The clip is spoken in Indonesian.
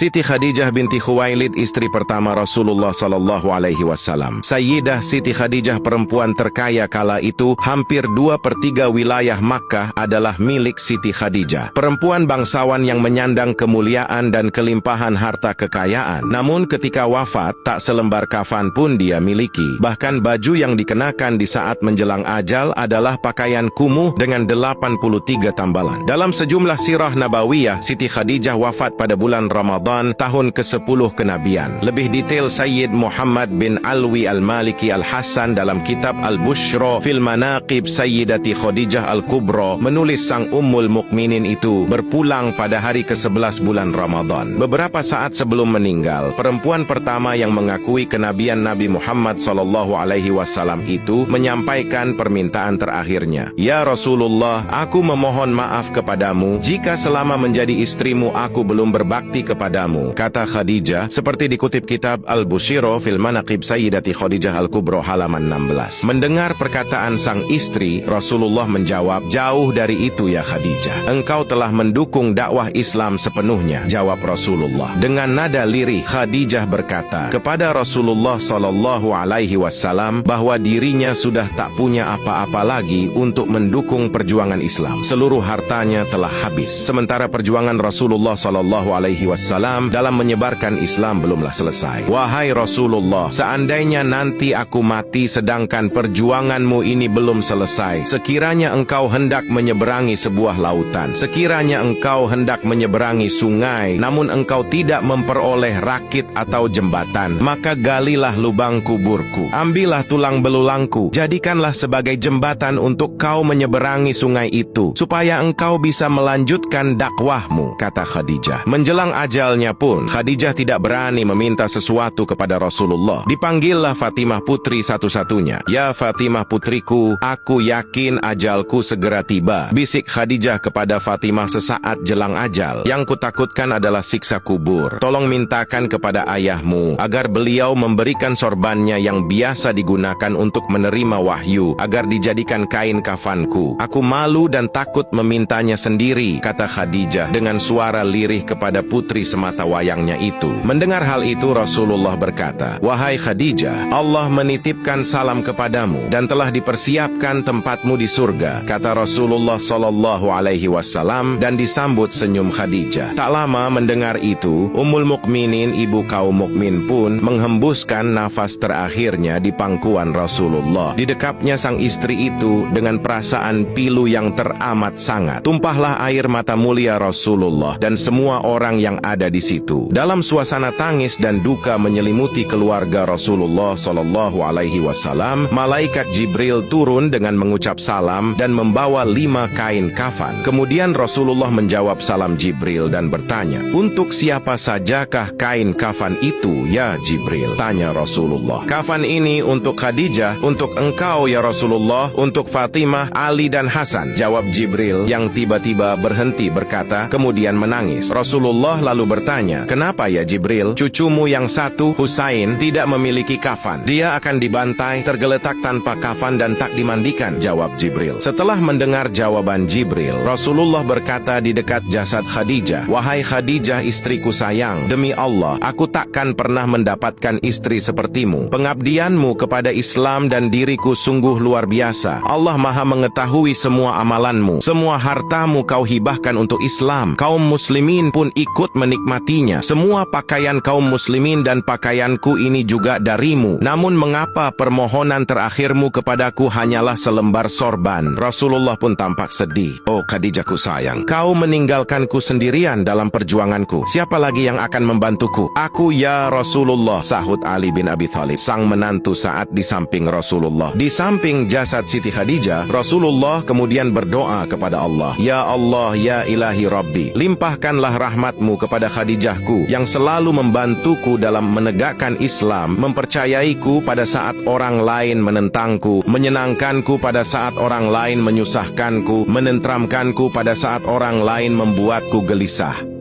Siti Khadijah binti Khuwailid, istri pertama Rasulullah SAW. Sayyidah Siti Khadijah, perempuan terkaya kala itu. Hampir 2/3 wilayah Makkah adalah milik Siti Khadijah. Perempuan bangsawan yang menyandang kemuliaan dan kelimpahan harta kekayaan. Namun ketika wafat, tak selembar kafan pun dia miliki. Bahkan baju yang dikenakan di saat menjelang ajal adalah pakaian kumuh dengan 83 tambalan. Dalam sejumlah sirah nabawiyah, Siti Khadijah wafat pada bulan Ramadan tahun ke-10 kenabian. Lebih detail Sayyid Muhammad bin Alwi Al-Maliki Al-Hasan dalam kitab Al-Bushra fil Manaqib Sayyidati Khadijah Al-Kubra menulis sang Ummul Mukminin itu berpulang pada hari ke-11 bulan Ramadan. Beberapa saat sebelum meninggal, perempuan pertama yang mengakui kenabian Nabi Muhammad SAW itu menyampaikan permintaan terakhirnya. Ya Rasulullah, aku memohon maaf kepadamu jika selama menjadi istrimu aku belum berbakti kepadamu. Kata Khadijah, seperti dikutip kitab Al-Bushra fil Manaqib Sayyidati Khadijah Al-Kubra halaman 16. Mendengar perkataan sang istri, Rasulullah menjawab, jauh dari itu ya Khadijah. Engkau telah mendukung dakwah Islam sepenuhnya, jawab Rasulullah. Dengan nada lirih, Khadijah berkata kepada Rasulullah SAW bahwa dirinya sudah tak punya apa-apa lagi untuk mendukung perjuangan Islam. Seluruh hartanya telah habis. Sementara perjuangan Rasulullah SAW dalam menyebarkan Islam belumlah selesai. Wahai Rasulullah, seandainya nanti aku mati sedangkan perjuanganmu ini belum selesai, sekiranya engkau hendak menyeberangi sebuah lautan, sekiranya engkau hendak menyeberangi sungai, namun engkau tidak memperoleh rakit atau jembatan, maka galilah lubang kuburku, ambillah tulang belulangku, jadikanlah sebagai jembatan untuk kau menyeberangi sungai itu, supaya engkau bisa melanjutkan dakwahmu, kata Khadijah. Menjelang ajalnya pun, Khadijah tidak berani meminta sesuatu kepada Rasulullah. Dipanggillah Fatimah putri satu-satunya. Ya Fatimah putriku, aku yakin ajalku segera tiba. Bisik Khadijah kepada Fatimah sesaat jelang ajal. Yang kutakutkan adalah siksa kubur. Tolong mintakan kepada ayahmu agar beliau memberikan sorbannya yang biasa digunakan untuk menerima wahyu, agar dijadikan kain kafanku. Aku malu dan takut memintanya sendiri, kata Khadijah dengan suara lirih kepada putri semata wayangnya itu. Mendengar hal itu, Rasulullah berkata, wahai Khadijah, Allah menitipkan salam kepadamu dan telah dipersiapkan tempatmu di surga, kata Rasulullah SAW, dan disambut senyum Khadijah. Tak lama mendengar itu, Ummul Mukminin, ibu kaum mukmin pun menghembuskan nafas terakhirnya di pangkuan Rasulullah. Didekapnya sang istri itu dengan perasaan pilu yang teramat sangat. Tumpahlah air mata mulia Rasulullah dan semua orang yang ada di situ. Dalam suasana tangis dan duka menyelimuti keluarga Rasulullah SAW, malaikat Jibril turun dengan mengucap salam dan membawa 5 kain kafan. Kemudian Rasulullah menjawab salam Jibril dan bertanya, untuk siapa sajakah kain kafan itu ya Jibril? Tanya Rasulullah. Kafan ini untuk Khadijah, untuk engkau ya Rasulullah, untuk Fatimah, Ali dan Hasan, jawab Jibril yang tiba-tiba berhenti berkata, kemudian menangis. Rasulullah lalu bertanya, kenapa ya Jibril? Cucumu yang satu, Husain, tidak memiliki kafan. Dia akan dibantai, tergeletak tanpa kafan dan tak dimandikan, jawab Jibril. Setelah mendengar jawaban Jibril, Rasulullah berkata di dekat jasad Khadijah, wahai Khadijah istriku sayang, demi Allah, aku takkan pernah mendapatkan istri sepertimu. Pengabdianmu kepada Islam dan diriku sungguh luar biasa. Allah Maha mengetahui semua amalanmu. Semua hartamu kau hibahkan untuk Islam. Kaum muslimin pun ikut menikmatinya. Semua pakaian kaum muslimin dan pakaianku ini juga darimu. Namun mengapa permohonan terakhirmu kepadaku hanyalah selembar sorban? Rasulullah pun tampak sedih. Oh Khadijahku sayang, kau meninggalkanku sendirian dalam perjuanganku. Siapa lagi yang akan membantuku? Aku ya Rasulullah, sahut Ali bin Abi Thalib, sang menantu saat di samping Rasulullah. Di samping jasad Siti Khadijah, Rasulullah kemudian berdoa kepada Allah, ya Allah, ya ilahi Rabbi, limpahkanlah rahmatmu kepada Khadijahku yang selalu membantuku dalam menegakkan Islam, mempercayaiku pada saat orang lain menentangku, menyenangkanku pada saat orang lain menyusahkanku, menenteramkanku pada saat orang lain membuatku gelisah.